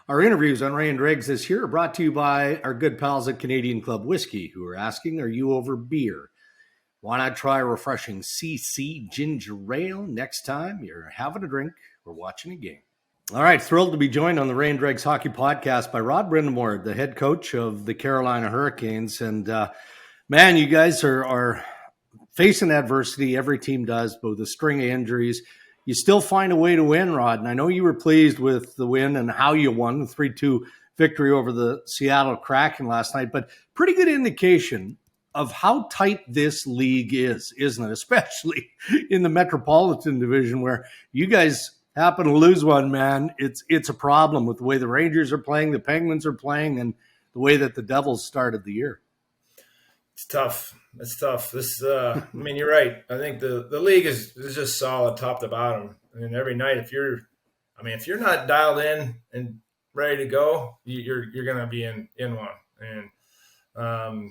Our interviews on Ray and Dregs this year are brought to you by our good pals at Canadian Club Whiskey, who are asking, are you over beer? Why not try a refreshing CC Ginger Ale next time you're having a drink or watching a game? All right, thrilled to be joined on the Ray and Dregs Hockey Podcast by Rod Brind'Amour, the head coach of the Carolina Hurricanes. And man, you guys are facing adversity. Every team does, but with a string of injuries. You still find a way to win, Rod. And I know you were pleased with the win and how you won, the 3-2 victory over the Seattle Kraken last night. But pretty good indication of how tight this league is, isn't it? Especially in the Metropolitan Division, where you guys happen to lose one, man. It's a problem with the way the Rangers are playing, the Penguins are playing, and the way that the Devils started the year. It's tough. It's tough. You're right. I think the league is just solid top to bottom. I mean, every night, if you're not dialed in and ready to go, you're going to be in one. And,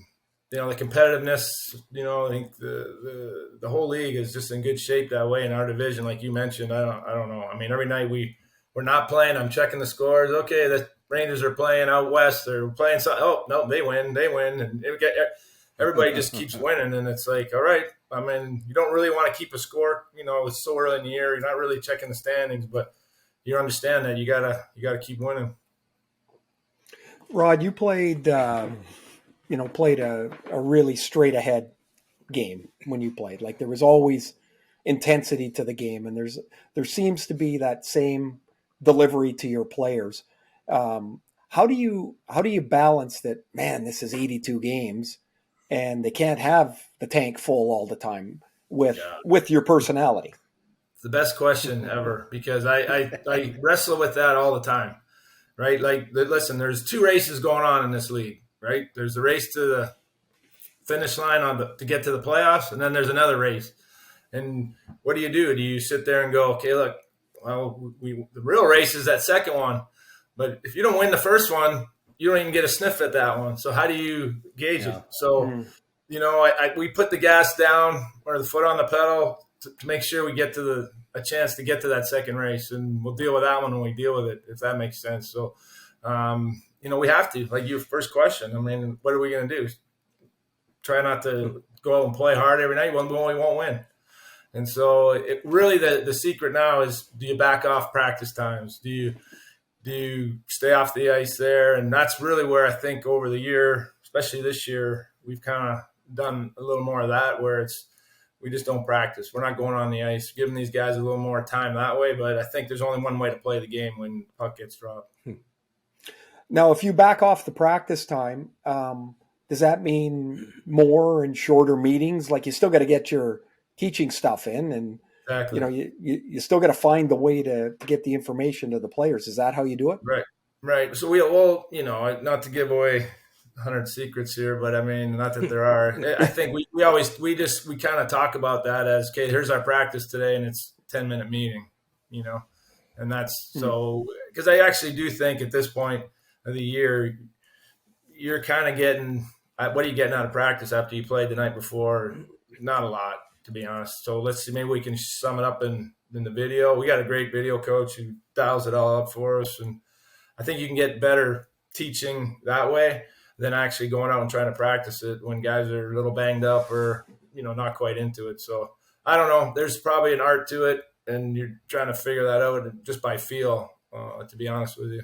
the competitiveness, I think the whole league is just in good shape that way in our division. Like you mentioned, I don't know. I mean, every night we're not playing. I'm checking the scores. Okay, the Rangers are playing out west. They're playing. Oh, no, they win. And everybody just keeps winning, and it's like, all right. I mean, you don't really want to keep a score. It's so early in the year. You're not really checking the standings, but you understand that you gotta keep winning. Rod, you played a really straight ahead game when you played. Like there was always intensity to the game, and there seems to be that same delivery to your players. How do you balance that? Man, this is 82 games. And they can't have the tank full all the time with your personality. It's the best question ever, because I wrestle with that all the time, right? Like, listen, there's two races going on in this league, right? There's the race to the finish line to get to the playoffs, and then there's another race. And what do? Do you sit there and go, okay, look, well, the real race is that second one. But if you don't win the first one, you don't even get a sniff at that one. So how do you gauge it? So, we put the gas down or the foot on the pedal to make sure we get to a chance to get to that second race, and we'll deal with that one when we deal with it, if that makes sense. So, we have to, like your first question. I mean, what are we going to do? Try not to go out and play hard every night when we won't win. And so really the secret now is, do you back off practice times? Do you stay off the ice there? And that's really where I think over the year, especially this year, we've kind of done a little more of that, where we just don't practice. We're not going on the ice, giving these guys a little more time that way. But I think there's only one way to play the game when the puck gets dropped. Now, if you back off the practice time, does that mean more and shorter meetings? Like you still got to get your teaching stuff in, and exactly. You still got to find the way to get the information to the players. Is that how you do it? Right. So we'll, not to give away 100 secrets here, but I mean, not that there are. I think we kind of talk about that as, okay, here's our practice today, and it's a 10-minute meeting, and that's so, because I actually do think at this point of the year, you're kind of getting, what are you getting out of practice after you played the night before? Not a lot, to be honest. So let's see, maybe we can sum it up in the video. We got a great video coach who dials it all up for us. And I think you can get better teaching that way than actually going out and trying to practice it when guys are a little banged up or, not quite into it. So I don't know. There's probably an art to it, and you're trying to figure that out just by feel, to be honest with you.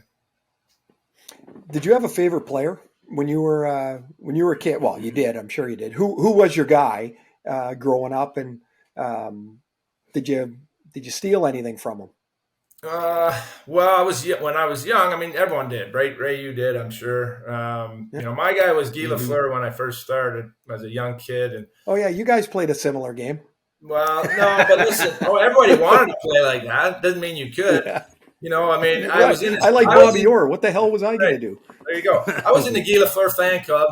Did you have a favorite player when you were a kid? Well, you did. I'm sure you did. Who was your guy growing up, and did you steal anything from him? Well, when I was young, I mean, everyone did, right? Ray, you did, I'm sure. My guy was Guy Lafleur when I first started as a young kid. And oh yeah, you guys played a similar game. Well, no, but listen, everybody wanted to play like that. Doesn't mean you could. Yeah. I like Bobby Orr. What the hell was I going to do? There you go. I was in the Guy Lafleur fan club.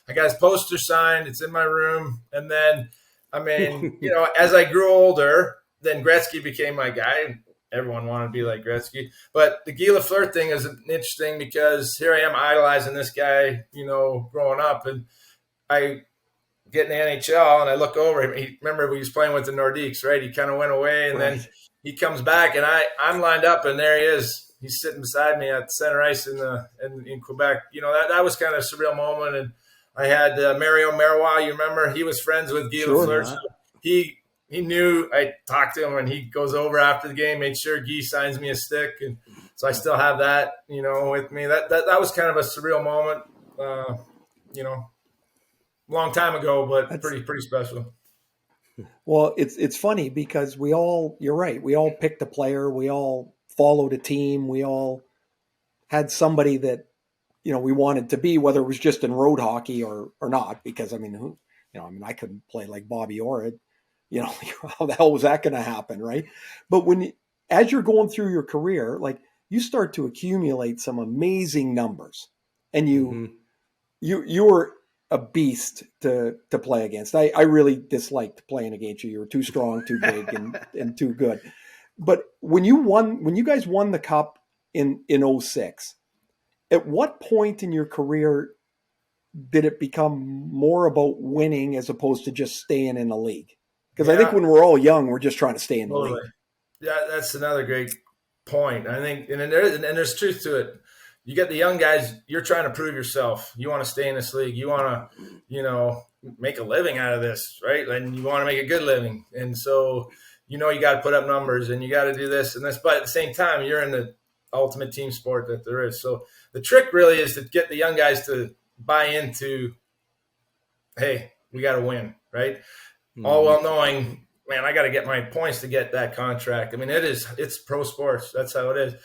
I got his poster signed. It's in my room. And then, as I grew older, then Gretzky became my guy. Everyone wanted to be like Gretzky. But the Guy Lafleur thing is interesting because here I am idolizing this guy, growing up. And I get in the NHL and I look over him. Remember, he was playing with the Nordiques, right? He kind of went away and then he comes back and I'm lined up and there he is, he's sitting beside me at center ice in Quebec. That was kind of a surreal moment. And I had Mario Marois, you remember? He was friends with Guy Lafleur. So he knew I talked to him, and he goes over after the game, made sure Guy signs me a stick. And so I still have that, with me. That was kind of a surreal moment, long time ago, but pretty special. Well, it's funny because you're right. We all picked a player. We all followed a team. We all had somebody that, we wanted to be, whether it was just in road hockey or not, because I couldn't play like Bobby Orr. How the hell was that going to happen? Right. But as you're going through your career, like you start to accumulate some amazing numbers, and you were a beast to play against. I really disliked playing against you. You were too strong, too big, and too good. But when you guys won the cup in 06, at what point in your career did it become more about winning as opposed to just staying in the league? Because I think when we're all young, we're just trying to stay in the league. Yeah, that's another great point. I think, and there's truth to it. You get the young guys, you're trying to prove yourself. You want to stay in this league. You want to, make a living out of this, right? And you want to make a good living. And so, you got to put up numbers and you got to do this and this. But at the same time, you're in the ultimate team sport that there is. So the trick really is to get the young guys to buy into, hey, we got to win, right? Mm-hmm. All well knowing, man, I got to get my points to get that contract. I mean, it's pro sports. That's how it is.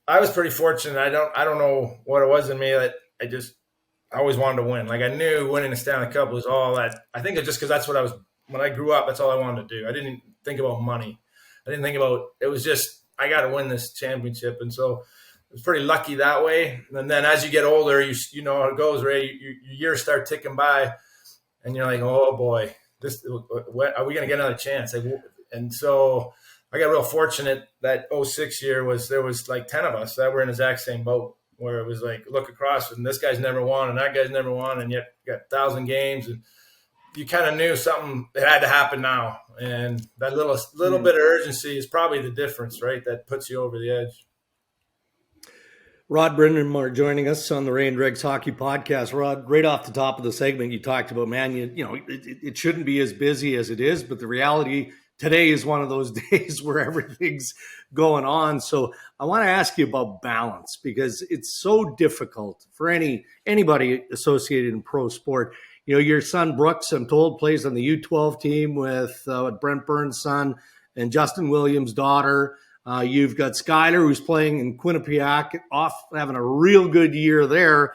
I was pretty fortunate. I don't know what it was in me that I always wanted to win. Like I knew winning the Stanley Cup was all that. I think it's just because that's what when I grew up, that's all I wanted to do. I didn't think about money. I didn't think about, it was just, I got to win this championship. And so I was pretty lucky that way. And then as you get older, you know how it goes, right? Your years start ticking by and you're like, oh boy, are we going to get another chance? And so I got real fortunate that 06 year there was like 10 of us that were in the exact same boat, where it was like, look across and this guy's never won and that guy's never won. And yet you got 1,000 games and you kind of knew something had to happen now. And that little bit of urgency is probably the difference, right? That puts you over the edge. Rod Brind'Amour joining us on the Ray and Dregs Hockey Podcast. Rod, right off the top of the segment, you talked about, man, it shouldn't be as busy as it is, but the reality today is one of those days where everything's going on. So I want to ask you about balance, because it's so difficult for anybody associated in pro sport. Your son Brooks, I'm told, plays on the U12 team with Brent Burns' son and Justin Williams' daughter. You've got Skyler, who's playing in Quinnipiac, having a real good year there.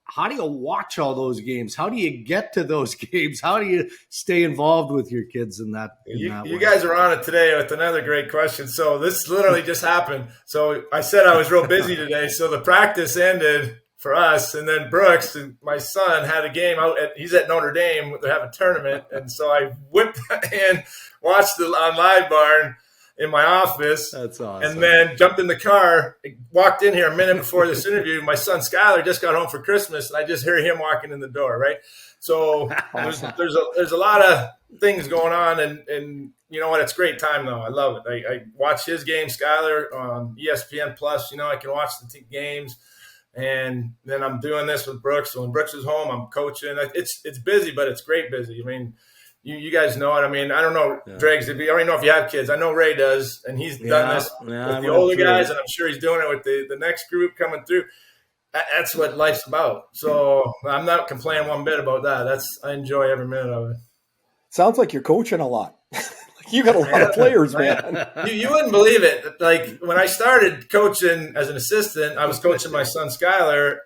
How do you watch all those games? How do you get to those games? How do you stay involved with your kids in that? You guys are on it today with another great question. So this literally just happened. So I said I was real busy today. So the practice ended for us, and then Brooks, my son, had a game out. He's at Notre Dame. They have a tournament, and so I whipped and watched it on Live Barn in my office. That's awesome. And then jumped in the car, walked in here a minute before this interview. My son Skyler just got home for Christmas, and I just hear him walking in the door, right? So there's a lot of things going on, and you know what? It's a great time, though. I love it. I watch his game, Skyler, on ESPN+. I can watch the games, and then I'm doing this with Brooks. So when Brooks is home, I'm coaching. It's busy, but it's great busy. I mean, you guys know it. I mean, I don't know, Dregs, I already know if you have kids. I know Ray does, and he's done this with the older guys, and I'm sure he's doing it with the next group coming through. That's what life's about. So I'm not complaining one bit about that. I enjoy every minute of it. Sounds like you're coaching a lot. You got a lot of players, man. You wouldn't believe it. Like when I started coaching as an assistant, I was coaching my son Skyler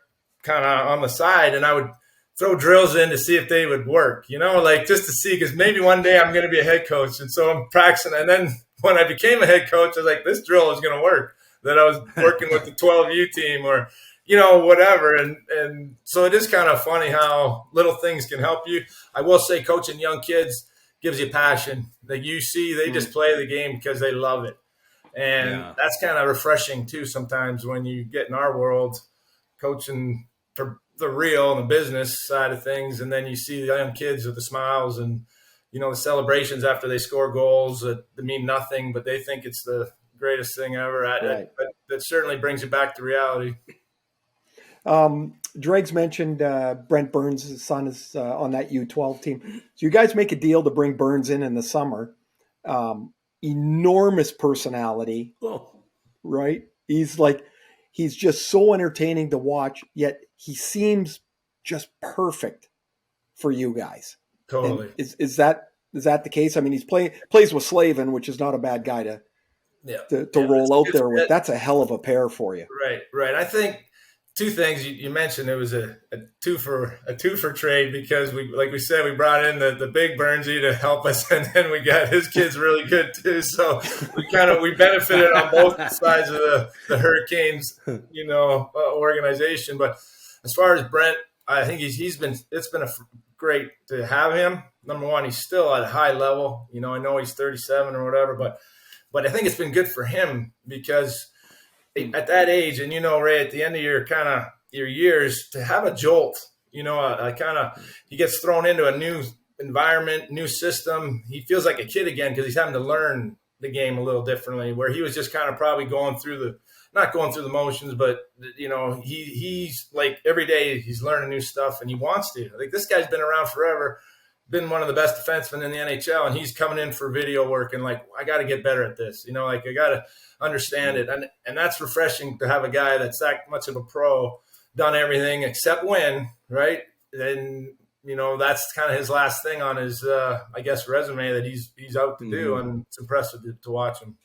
kind of on the side, and I would throw drills in to see if they would work, just to see, because maybe one day I'm going to be a head coach. And so I'm practicing. And then when I became a head coach, I was like, this drill is going to work, that I was working with the 12U team or, whatever. And so it is kind of funny how little things can help you. I will say coaching young kids gives you passion. Like you see, they just play the game because they love it. And that's kind of refreshing too sometimes when you get in our world coaching for the real and the business side of things, and then you see the young kids with the smiles and the celebrations after they score goals that mean nothing, but they think it's the greatest thing ever. Right. That certainly brings you back to reality. Dregs mentioned Brent Burns' son is on that U12 team. So you guys make a deal to bring Burns in the summer. Enormous personality, right? He's just so entertaining to watch, yet he seems just perfect for you guys. Totally. Is that the case? I mean, plays with Slavin, which is not a bad guy to roll out there with. That's a hell of a pair for you. Right. I think two things you mentioned. It was a two for trade because we brought in the big Burnsy to help us, and then we got his kids really good too. So we benefited on both sides of the Hurricanes, organization. But as far as Brent, I think it's been great to have him. Number one, he's still at a high level. I know he's 37 or whatever, but I think it's been good for him because at that age, and Ray, at the end of your years, to have a jolt, he gets thrown into a new environment, new system. He feels like a kid again because he's having to learn the game a little differently, where he was just kind of probably not going through the motions, but he's like every day he's learning new stuff and he wants to. Like this guy's been around forever, been one of the best defensemen in the NHL, and he's coming in for video work and like, I got to get better at this. I got to understand it. And that's refreshing to have a guy that's that much of a pro, done everything except win, right? And, that's kind of his last thing on his, resume that he's out to do. And it's impressive to watch him.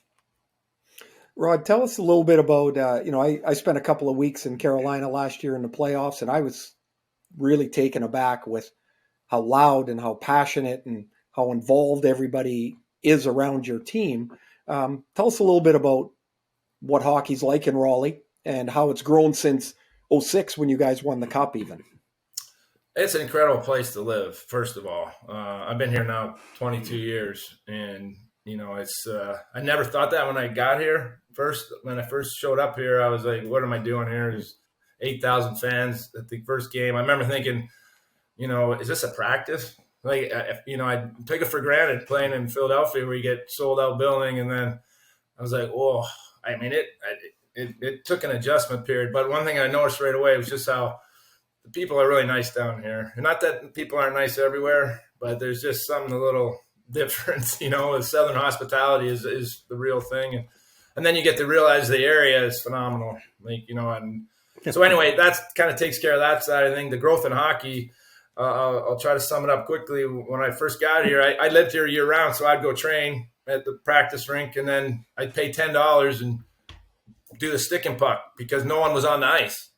Rod, tell us a little bit about, I spent a couple of weeks in Carolina last year in the playoffs, and I was really taken aback with how loud and how passionate and how involved everybody is around your team. Tell us a little bit about what hockey's like in Raleigh and how it's grown since 2006 when you guys won the Cup even. It's an incredible place to live, first of all. I've been here now 22 years, and it's I never thought that when I got here. When I first showed up here, I was like, what am I doing here? There's 8,000 fans at the first game. I remember thinking, is this a practice? Like, I take it for granted playing in Philadelphia where you get sold out building. And then I was like, whoa, I mean, it took an adjustment period. But one thing I noticed right away was just how the people are really nice down here. And not that people aren't nice everywhere, but there's just something a little different, the Southern hospitality is the real thing. And then you get to realize the area is phenomenal. And so anyway, that kind of takes care of that side of the thing. The growth in hockey, I'll try to sum it up quickly. When I first got here, I lived here year round, so I'd go train at the practice rink, and then I'd pay $10 and do the stick and puck because no one was on the ice.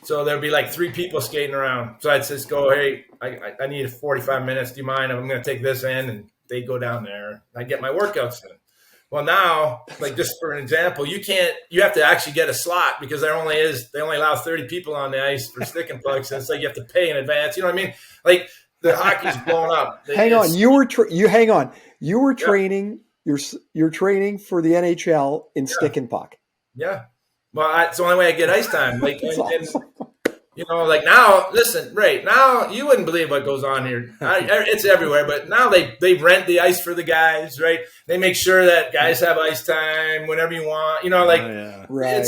So there'd be like 3 people skating around. So I'd just go, hey, I need 45 minutes. Do you mind? I'm going to take this end, and they'd go down there. I'd get my workouts in. Well, now, like just for an example, you have to actually get a slot because they only allow 30 people on the ice for stick and pucks. And it's like you have to pay in advance. You know what I mean? Like the hockey's blown up. Hang on. You were training, you're training for the NHL in stick and puck. Yeah. Well, it's the only way I get ice time. Like, like now, listen, Ray, now you wouldn't believe what goes on here. It's everywhere, but now they rent the ice for the guys, right? They make sure that guys have ice time whenever you want. Right.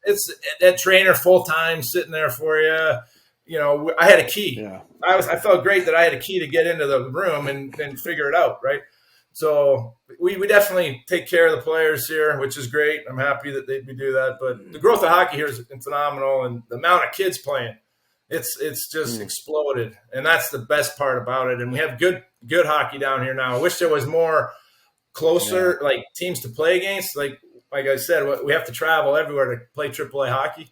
It's that trainer full time sitting there for you. I had a key. Yeah. I felt great that I had a key to get into the room and figure it out, right? So we definitely take care of the players here, which is great. I'm happy that we do that. But the growth of hockey here is phenomenal, and the amount of kids playing, it's just exploded, and that's the best part about it. And we have good hockey down here now. I wish there was more closer like teams to play against. Like I said, we have to travel everywhere to play AAA hockey,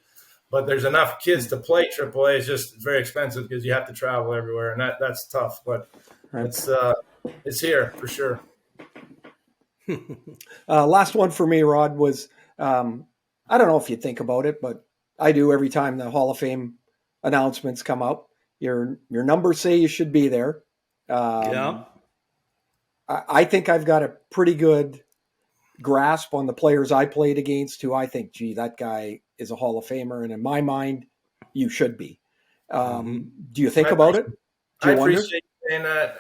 but there's enough kids to play AAA. It's just very expensive because you have to travel everywhere, and that's tough. But it's here for sure. Last one for me, Rod, was I don't know if you think about it, but I do every time the Hall of Fame announcements come out. Your numbers say you should be there. I think I've got a pretty good grasp on the players I played against who I think, gee, that guy is a Hall of Famer, and in my mind, you should be. Do you think about it? Do you wonder? Appreciate you saying that.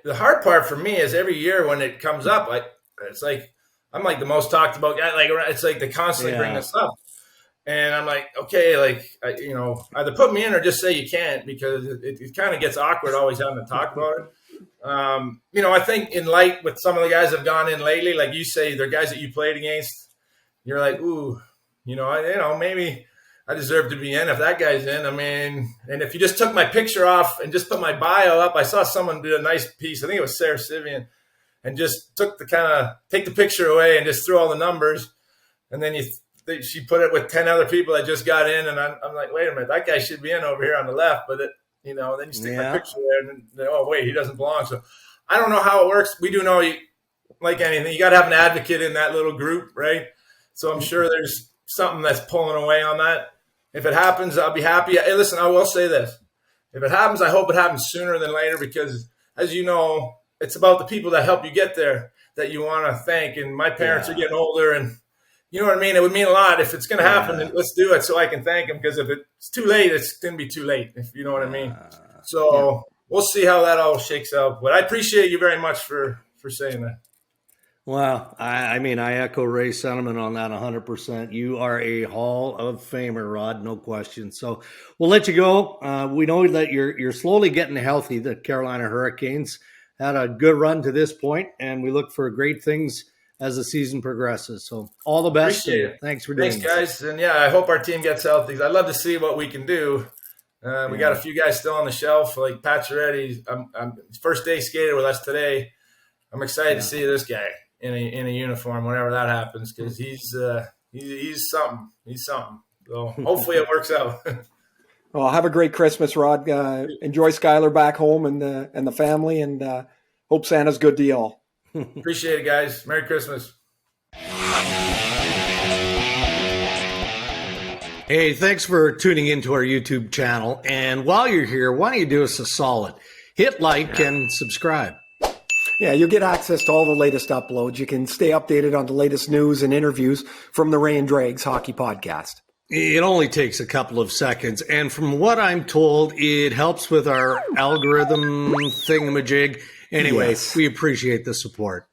The hard part for me is every year when it comes up, it's like I'm like the most talked about guy. Like it's like they constantly bring this up, and I'm like, okay, like either put me in or just say you can't, because it kind of gets awkward always having to talk about it. I think in light with some of the guys that have gone in lately, like you say, they're guys that you played against. You're like, ooh, maybe I deserve to be in if that guy's in. I mean, and if you just took my picture off and just put my bio up, I saw someone do a nice piece. I think it was Sarah Sivian, and just take the picture away and just threw all the numbers, and then she put it with 10 other people that just got in, and I'm like, wait a minute, that guy should be in over here on the left, but then you stick my picture there, and then, oh wait, he doesn't belong. So I don't know how it works. We do know, like anything, you got to have an advocate in that little group, right? So I'm sure there's something that's pulling away on that. If it happens, I'll be happy. Hey, listen, I will say this. If it happens, I hope it happens sooner than later, because, as you know, it's about the people that help you get there that you want to thank. And my parents are getting older, and you know what I mean? It would mean a lot. If it's going to happen, then let's do it so I can thank them, because if it's too late, it's going to be too late, if you know what I mean. So we'll see how that all shakes out. But I appreciate you very much for saying that. Well, I mean, I echo Ray's sentiment on that 100%. You are a Hall of Famer, Rod, no question. So we'll let you go. We know that you're slowly getting healthy. The Carolina Hurricanes had a good run to this point, and we look for great things as the season progresses. So all the best. Appreciate it. Thanks for doing this. Thanks, guys. And I hope our team gets healthy. I'd love to see what we can do. We got a few guys still on the shelf, like Pacioretty. I'm first day skater with us today. I'm excited to see this guy in a uniform whenever that happens, because he's something. He's something. So hopefully it works out. Well, have a great Christmas, Rod. Enjoy Skylar back home and the family, and hope Santa's good to y'all. Appreciate it, guys. Merry Christmas. Hey, thanks for tuning into our YouTube channel. And while you're here, why don't you do us a solid? Hit like and subscribe. Yeah, you'll get access to all the latest uploads. You can stay updated on the latest news and interviews from the Ray and Dregs Hockey Podcast. It only takes a couple of seconds. And from what I'm told, it helps with our algorithm thingamajig. Anyway, we appreciate the support.